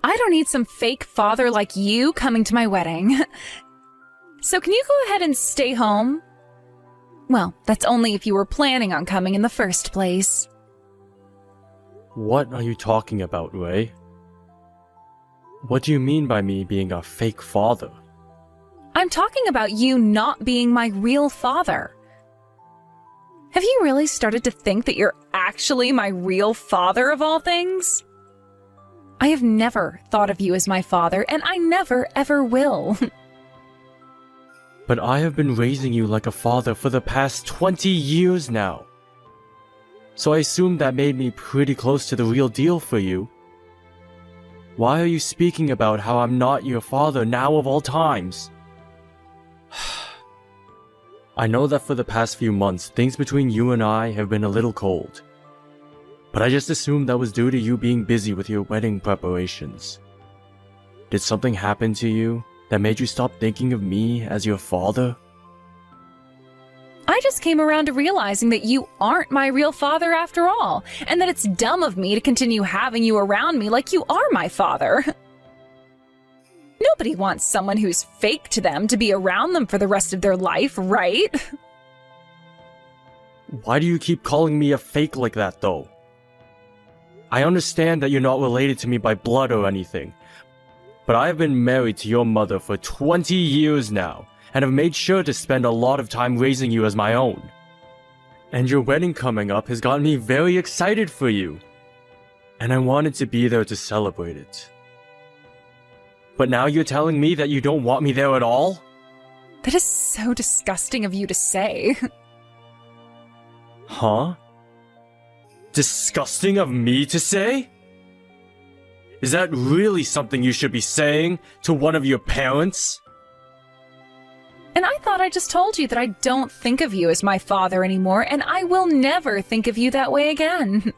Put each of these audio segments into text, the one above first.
I don't need some fake father like you coming to my wedding. So can you go ahead and stay home? Well, that's only if you were planning on coming in the first place. What are you talking about, Ray? What do you mean by me being a fake father? I'm talking about you not being my real father. Have you really started to think that you're actually my real father of all things? I have never thought of you as my father, and I never ever will. But I have been raising you like a father for the past 20 years now. So I assume that made me pretty close to the real deal for you. Why are you speaking about how I'm not your father now of all times? I know that for the past few months, things between you and I have been a little cold. But I just assumed that was due to you being busy with your wedding preparations. Did something happen to you that made you stop thinking of me as your father? I just came around to realizing that you aren't my real father after all, and that it's dumb of me to continue having you around me like you are my father. Nobody wants someone who's fake to them to be around them for the rest of their life, right? Why do you keep calling me a fake like that, though? I understand that you're not related to me by blood or anything, but I have been married to your mother for 20 years now, and have made sure to spend a lot of time raising you as my own. And your wedding coming up has gotten me very excited for you, and I wanted to be there to celebrate it. But now you're telling me that you don't want me there at all? That is so disgusting of you to say. Huh? Disgusting of me to say? Is that really something you should be saying to one of your parents? And I thought I just told you that I don't think of you as my father anymore, and I will never think of you that way again.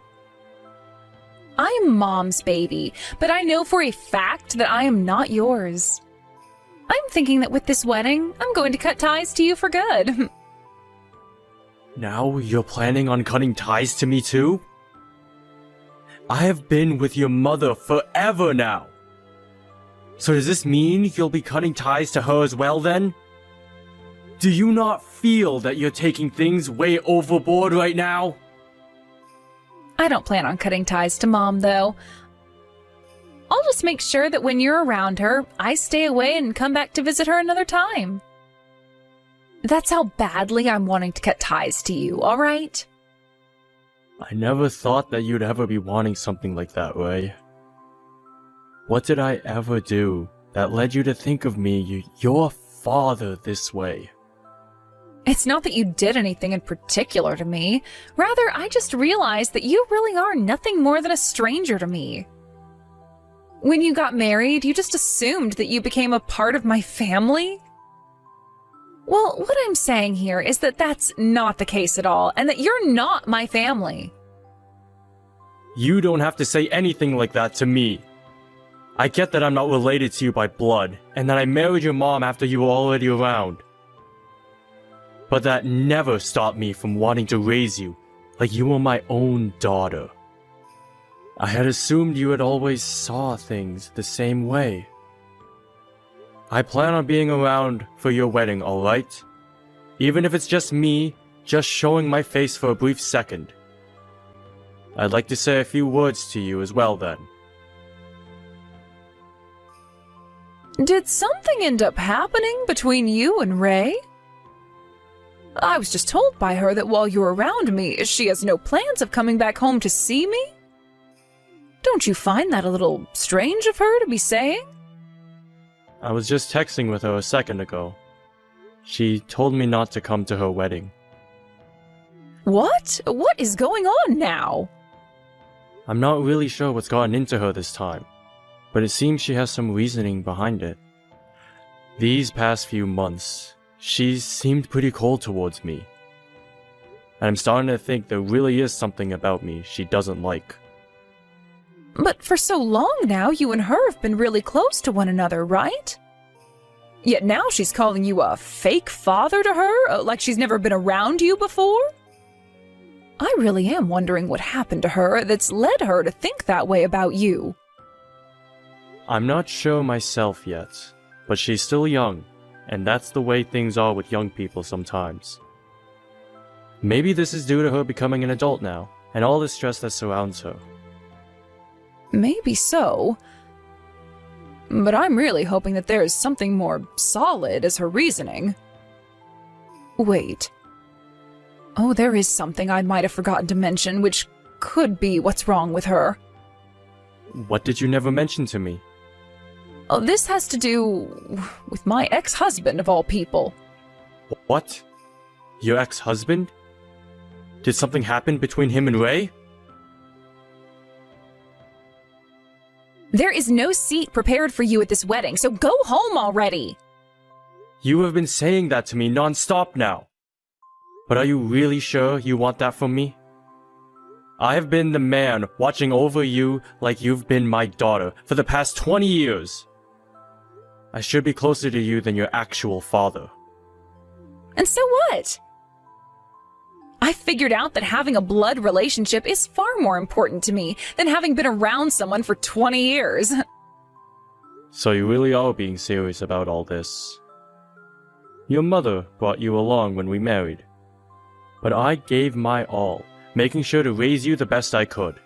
I'm Mom's baby, but I know for a fact that I am not yours. I'm thinking that with this wedding, I'm going to cut ties to you for good. Now you're planning on cutting ties to me too? I have been with your mother forever now. So does this mean you'll be cutting ties to her as well then? Do you not feel that you're taking things way overboard right now? I don't plan on cutting ties to Mom, though. I'll just make sure that when you're around her, I stay away and come back to visit her another time. That's how badly I'm wanting to cut ties to you, all right? I never thought that you'd ever be wanting something like that, Ray. What did I ever do that led you to think of me, your father, this way? It's not that you did anything in particular to me. Rather, I just realized that you really are nothing more than a stranger to me. When you got married, you just assumed that you became a part of my family? Well, what I'm saying here is that that's not the case at all, and that you're not my family. You don't have to say anything like that to me. I get that I'm not related to you by blood, and that I married your mom after you were already around. But that never stopped me from wanting to raise you like you were my own daughter. I had assumed you had always saw things the same way. I plan on being around for your wedding, alright? Even if it's just me, just showing my face for a brief second. I'd like to say a few words to you as well then. Did something end up happening between you and Ray? I was just told by her that while you're around me, she has no plans of coming back home to see me. Don't you find that a little strange of her to be saying? I was just texting with her a second ago. She told me not to come to her wedding. What? What is going on now? I'm not really sure what's gotten into her this time, but it seems she has some reasoning behind it. These past few months, she's seemed pretty cold towards me. And I'm starting to think there really is something about me she doesn't like. But for so long now, you and her have been really close to one another, right? Yet now she's calling you a fake father to her, like she's never been around you before? I really am wondering what happened to her that's led her to think that way about you. I'm not sure myself yet, but she's still young, and that's the way things are with young people sometimes. Maybe this is due to her becoming an adult now, and all the stress that surrounds her. Maybe so. But I'm really hoping that there's something more solid as her reasoning. Wait. Oh, there is something I might have forgotten to mention, which could be what's wrong with her. What did you never mention to me? Oh, this has to do with my ex-husband, of all people. What? Your ex-husband? Did something happen between him and Ray? There is no seat prepared for you at this wedding, so go home already! You have been saying that to me non-stop now. But are you really sure you want that from me? I have been the man watching over you like you've been my daughter for the past 20 years. I should be closer to you than your actual father. And so what? I figured out that having a blood relationship is far more important to me than having been around someone for 20 years. So you really are being serious about all this. Your mother brought you along when we married. But I gave my all, making sure to raise you the best I could.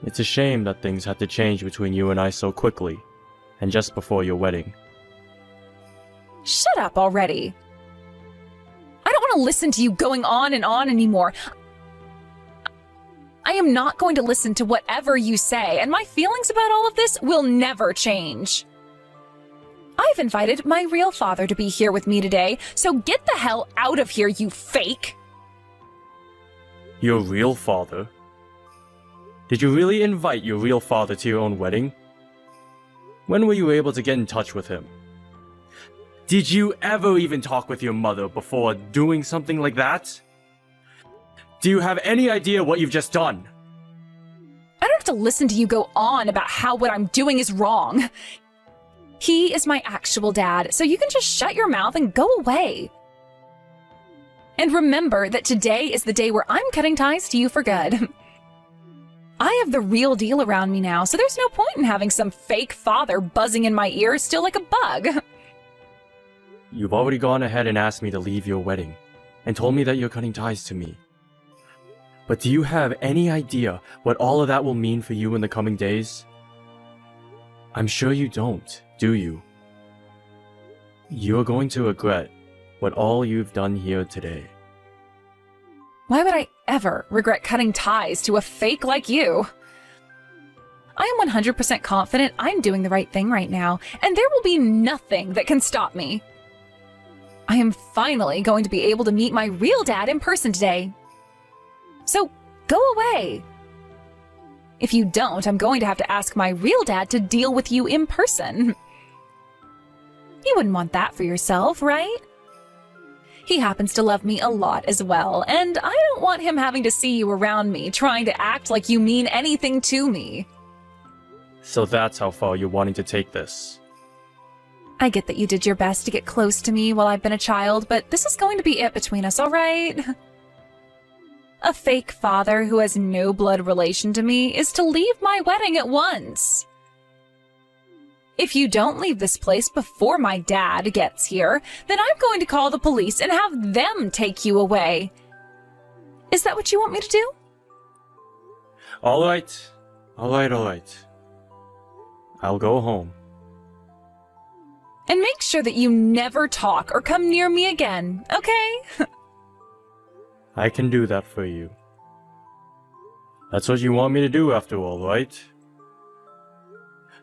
It's a shame that things had to change between you and I so quickly, and just before your wedding. Shut up already. I don't want to listen to you going on and on anymore. I am not going to listen to whatever you say, and my feelings about all of this will never change. I've invited my real father to be here with me today, so get the hell out of here, you fake! Your real father? Did you really invite your real father to your own wedding? When were you able to get in touch with him? Did you ever even talk with your mother before doing something like that? Do you have any idea what you've just done? I don't have to listen to you go on about how what I'm doing is wrong. He is my actual dad, so you can just shut your mouth and go away. And remember that today is the day where I'm cutting ties to you for good. I have the real deal around me now, so there's no point in having some fake father buzzing in my ear still like a bug. You've already gone ahead and asked me to leave your wedding, and told me that you're cutting ties to me. But do you have any idea what all of that will mean for you in the coming days? I'm sure you don't, do you? You're going to regret what all you've done here today. Why would I ever regret cutting ties to a fake like you? I am 100% confident I'm doing the right thing right now, and there will be nothing that can stop me. I am finally going to be able to meet my real dad in person today. So, go away. If you don't, I'm going to have to ask my real dad to deal with you in person. You wouldn't want that for yourself, right? He happens to love me a lot as well, and I don't want him having to see you around me trying to act like you mean anything to me. So that's how far you're wanting to take this. I get that you did your best to get close to me while I've been a child, but this is going to be it between us, all right? A fake father who has no blood relation to me is to leave my wedding at once. If you don't leave this place before my dad gets here, then I'm going to call the police and have them take you away. Is that what you want me to do? All right. I'll go home. And make sure that you never talk or come near me again, okay? I can do that for you. That's what you want me to do after all, right?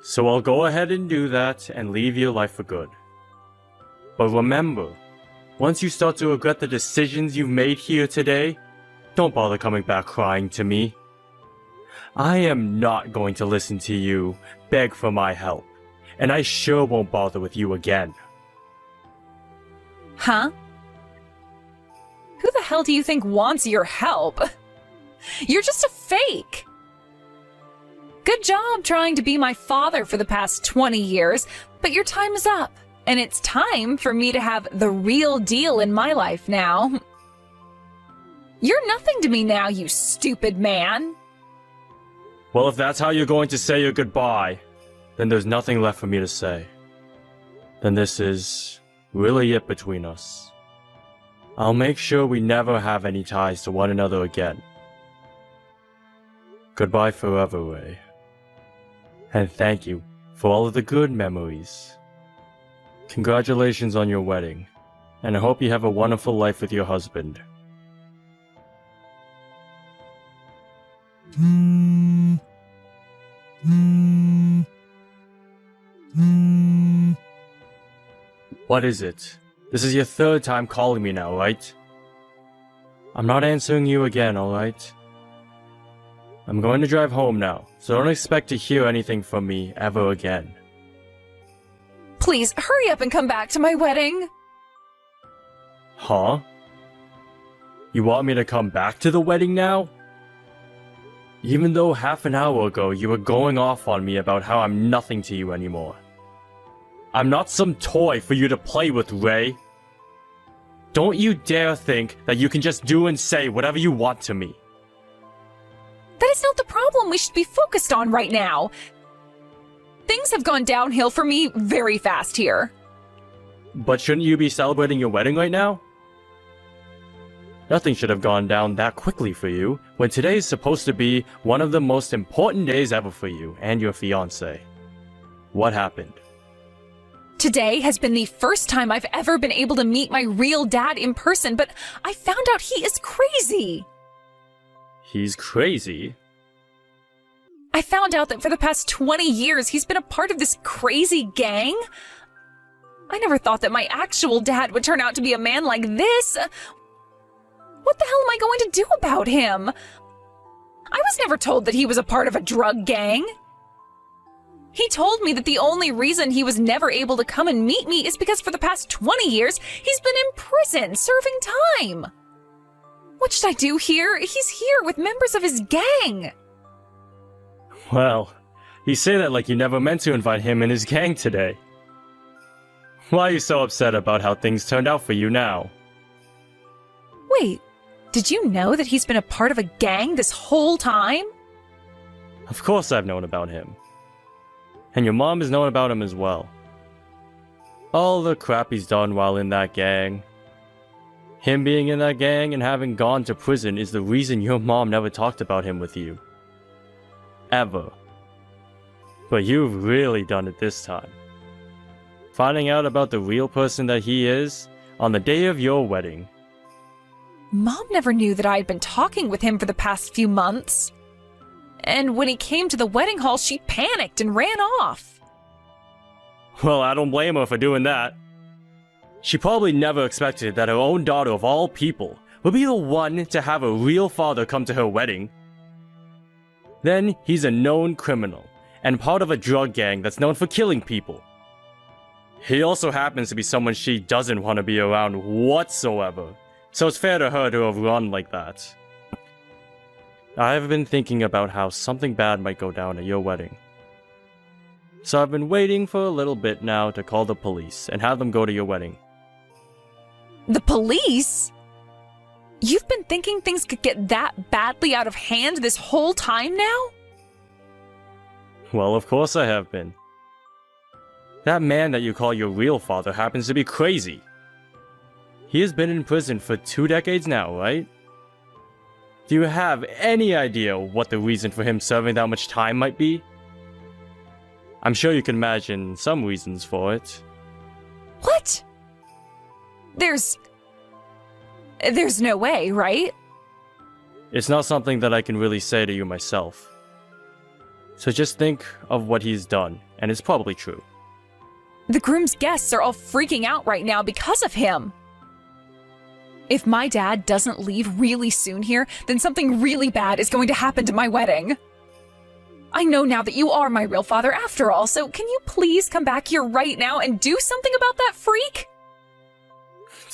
So I'll go ahead and do that and leave your life for good. But remember, once you start to regret the decisions you've made here today, don't bother coming back crying to me. I am not going to listen to you beg for my help, and I sure won't bother with you again. Huh? Who the hell do you think wants your help? You're just a fake. Good job trying to be my father for the past 20 years, but your time is up, and it's time for me to have the real deal in my life now. You're nothing to me now, you stupid man. Well, if that's how you're going to say your goodbye, then there's nothing left for me to say. Then this is really it between us. I'll make sure we never have any ties to one another again. Goodbye forever, Ray. And thank you for all of the good memories. Congratulations on your wedding, and I hope you have a wonderful life with your husband. What is it? This is your third time calling me now, right? I'm not answering you again, alright? I'm going to drive home now, so don't expect to hear anything from me ever again. Please, hurry up and come back to my wedding. Huh? You want me to come back to the wedding now? Even though half an hour ago you were going off on me about how I'm nothing to you anymore. I'm not some toy for you to play with, Ray. Don't you dare think that you can just do and say whatever you want to me. That is not the problem we should be focused on right now. Things have gone downhill for me very fast here. But shouldn't you be celebrating your wedding right now? Nothing should have gone down that quickly for you, when today is supposed to be one of the most important days ever for you and your fiancé. What happened? Today has been the first time I've ever been able to meet my real dad in person, but I found out he is crazy. He's crazy? I found out that for the past 20 years he's been a part of this crazy gang. I never thought that my actual dad would turn out to be a man like this. What the hell am I going to do about him? I was never told that he was a part of a drug gang. He told me that the only reason he was never able to come and meet me is because for the past 20 years, he's been in prison serving time. What should I do here? He's here with members of his gang. Well, you say that like you never meant to invite him and his gang today. Why are you so upset about how things turned out for you now? Wait, did you know that he's been a part of a gang this whole time? Of course I've known about him. And your mom has known about him as well. All the crap he's done while in that gang. Him being in that gang and having gone to prison is the reason your mom never talked about him with you. Ever. But you've really done it this time. Finding out about the real person that he is on the day of your wedding. Mom never knew that I had been talking with him for the past few months. And when he came to the wedding hall, she panicked and ran off. Well, I don't blame her for doing that. She probably never expected that her own daughter of all people would be the one to have a real father come to her wedding. Then he's a known criminal, and part of a drug gang that's known for killing people. He also happens to be someone she doesn't want to be around whatsoever, so it's fair to her to have run like that. I've been thinking about how something bad might go down at your wedding. So I've been waiting for a little bit now to call the police and have them go to your wedding. The police? You've been thinking things could get that badly out of hand this whole time now? Well, of course I have been. That man that you call your real father happens to be crazy. He has been in prison for 2 decades now, right? Do you have any idea what the reason for him serving that much time might be? I'm sure you can imagine some reasons for it. What? There's no way, right? It's not something that I can really say to you myself. So just think of what he's done, and it's probably true. The groom's guests are all freaking out right now because of him. If my dad doesn't leave really soon here, then something really bad is going to happen to my wedding. I know now that you are my real father after all, so can you please come back here right now and do something about that freak?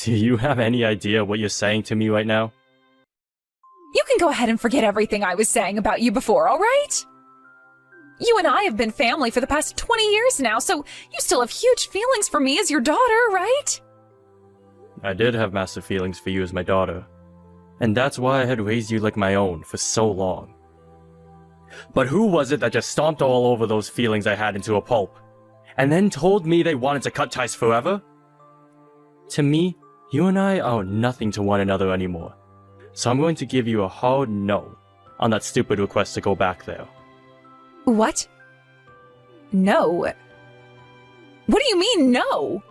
Do you have any idea what you're saying to me right now? You can go ahead and forget everything I was saying about you before, all right? You and I have been family for the past 20 years now, so you still have huge feelings for me as your daughter, right? I did have massive feelings for you as my daughter, and that's why I had raised you like my own for so long. But who was it that just stomped all over those feelings I had into a pulp? And then told me they wanted to cut ties forever? To me, you and I are nothing to one another anymore. So I'm going to give you a hard no on that stupid request to go back there. What? No. What do you mean, no?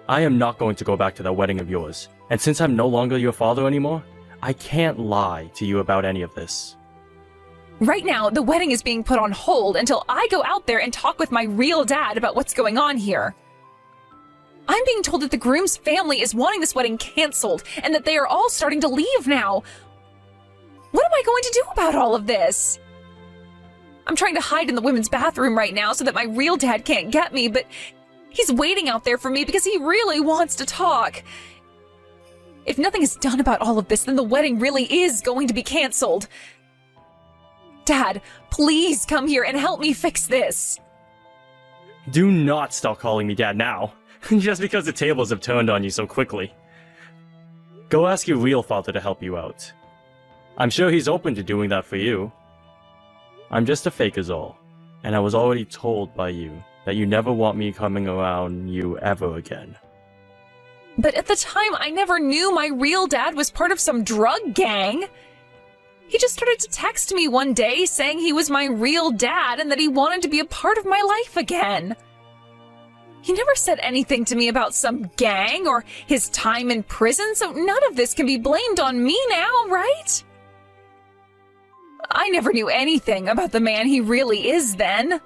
I am not going to go back to that wedding of yours. And since I'm no longer your father anymore, I can't lie to you about any of this. Right now, the wedding is being put on hold until I go out there and talk with my real dad about what's going on here. I'm being told that the groom's family is wanting this wedding canceled and that they are all starting to leave now. What am I going to do about all of this? I'm trying to hide in the women's bathroom right now so that my real dad can't get me, but he's waiting out there for me because he really wants to talk. If nothing is done about all of this, then the wedding really is going to be canceled. Dad, please come here and help me fix this. Do not stop calling me Dad now, just because the tables have turned on you so quickly. Go ask your real father to help you out. I'm sure he's open to doing that for you. I'm just a fake is all, and I was already told by you that you never want me coming around you ever again. But at the time, I never knew my real dad was part of some drug gang. He just started to text me one day saying he was my real dad and that he wanted to be a part of my life again. He never said anything to me about some gang or his time in prison, so none of this can be blamed on me now, right? I never knew anything about the man he really is then.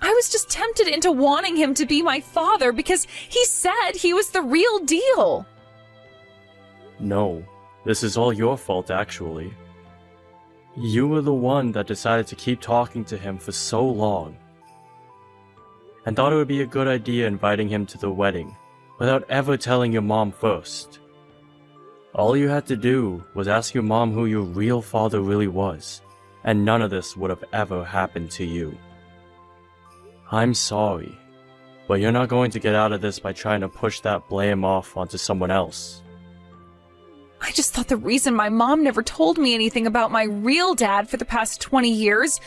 I was just tempted into wanting him to be my father because he said he was the real deal. No, this is all your fault actually. You were the one that decided to keep talking to him for so long, and thought it would be a good idea inviting him to the wedding without ever telling your mom first. All you had to do was ask your mom who your real father really was, and none of this would have ever happened to you. I'm sorry, but you're not going to get out of this by trying to push that blame off onto someone else. I just thought the reason my mom never told me anything about my real dad for the past 20 years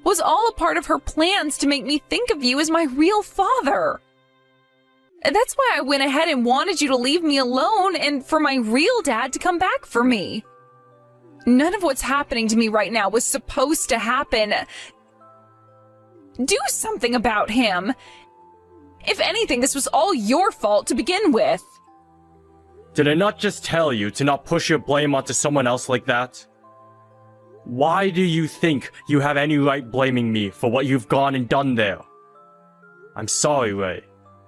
was all a part of her plans to make me think of you as my real father. That's why I went ahead and wanted you to leave me alone and for my real dad to come back for me. None of what's happening to me right now was supposed to happen. Do something about him. If anything, this was all your fault to begin with. Did I not just tell you to not push your blame onto someone else like that? Why do you think you have any right blaming me for what you've gone and done there? I'm sorry, Ray,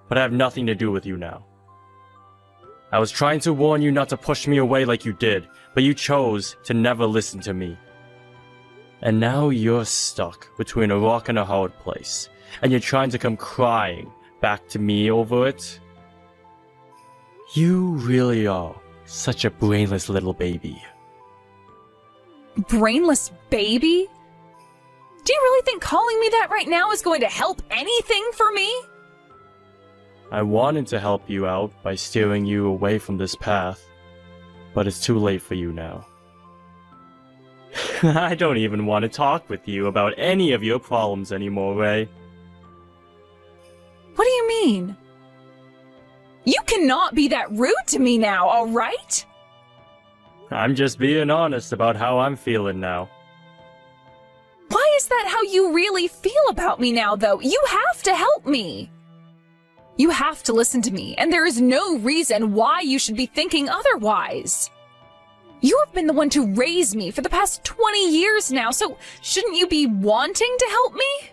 but I have nothing to do with you now. I was trying to warn you not to push me away like you did, but you chose to never listen to me. And now you're stuck between a rock and a hard place, and you're trying to come crying back to me over it? You really are such a brainless little baby. Brainless baby? Do you really think calling me that right now is going to help anything for me? I wanted to help you out by steering you away from this path, but it's too late for you now. I don't even want to talk with you about any of your problems anymore, Ray. What do you mean? You cannot be that rude to me now, all right? I'm just being honest about how I'm feeling now. Why is that how you really feel about me now, though? You have to help me. You have to listen to me, and there is no reason why you should be thinking otherwise. You have been the one to raise me for the past 20 years now, so shouldn't you be wanting to help me?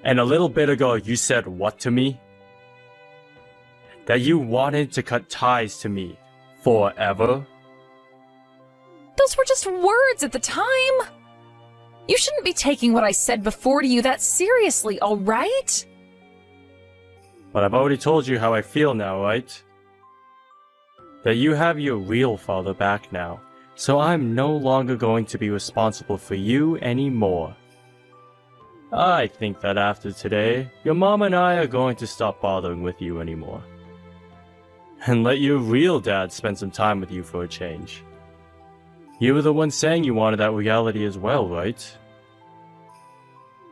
And a little bit ago, you said what to me? That you wanted to cut ties to me forever? Those were just words at the time. You shouldn't be taking what I said before to you that seriously, all right? But I've already told you how I feel now, right? That you have your real father back now, so I'm no longer going to be responsible for you anymore. I think that after today, your mom and I are going to stop bothering with you anymore. And let your real dad spend some time with you for a change. You were the one saying you wanted that reality as well, right?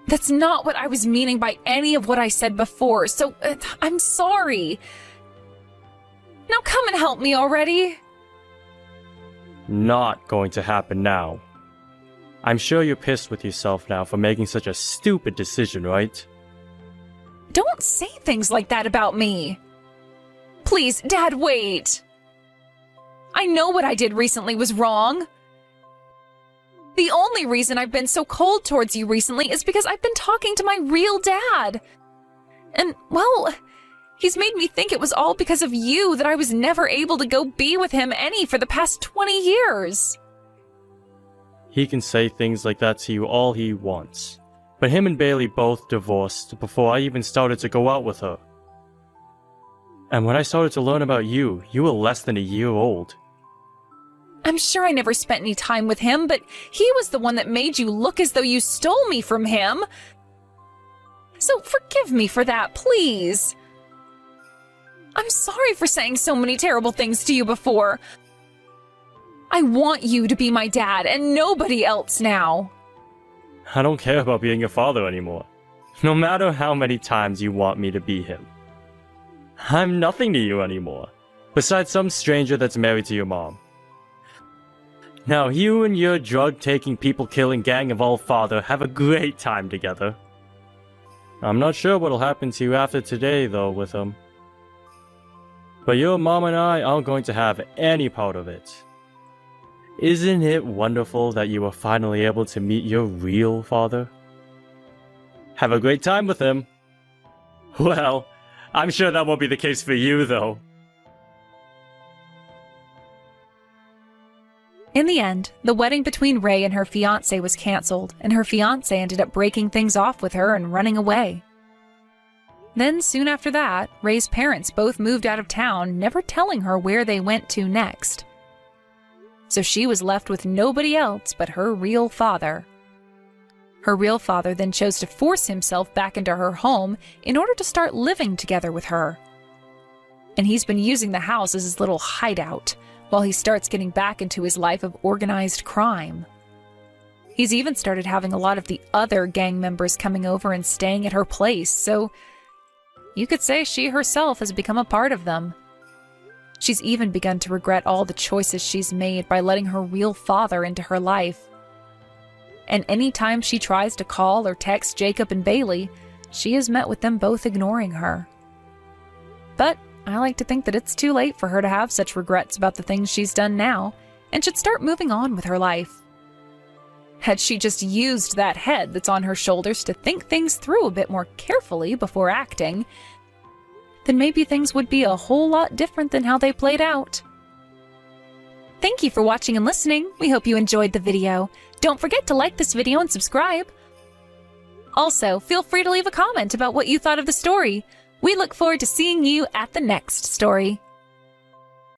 That's not what I was meaning by any of what I said before, so I'm sorry. Now come and help me already. Not going to happen now. I'm sure you're pissed with yourself now for making such a stupid decision, right? Don't say things like that about me. Please, Dad, wait. I know what I did recently was wrong. The only reason I've been so cold towards you recently is because I've been talking to my real dad. And, well, he's made me think it was all because of you that I was never able to go be with him any for the past 20 years. He can say things like that to you all he wants. But him and Bailey both divorced before I even started to go out with her. And when I started to learn about you, you were less than a year old. I'm sure I never spent any time with him, but he was the one that made you look as though you stole me from him. So forgive me for that, please. I'm sorry for saying so many terrible things to you before. I want you to be my dad and nobody else now. I don't care about being your father anymore. No matter how many times you want me to be him. I'm nothing to you anymore, besides some stranger that's married to your mom. Now you and your drug-taking, people-killing gang of all father have a great time together. I'm not sure what'll happen to you after today, though, with him. But your mom and I aren't going to have any part of it. Isn't it wonderful that you were finally able to meet your real father? Have a great time with him. Well, I'm sure that won't be the case for you, though. In the end, the wedding between Ray and her fiancé was canceled, and her fiancé ended up breaking things off with her and running away. Then, soon after that, Ray's parents both moved out of town, never telling her where they went to next. So she was left with nobody else but her real father. Her real father then chose to force himself back into her home in order to start living together with her. And he's been using the house as his little hideout, while he starts getting back into his life of organized crime. He's even started having a lot of the other gang members coming over and staying at her place, so you could say she herself has become a part of them. She's even begun to regret all the choices she's made by letting her real father into her life. And any time she tries to call or text Jacob and Bailey, she is met with them both ignoring her. But I like to think that it's too late for her to have such regrets about the things she's done now, and should start moving on with her life. Had she just used that head that's on her shoulders to think things through a bit more carefully before acting, then maybe things would be a whole lot different than how they played out. Thank you for watching and listening. We hope you enjoyed the video. Don't forget to like this video and subscribe. Also, feel free to leave a comment about what you thought of the story. We look forward to seeing you at the next story.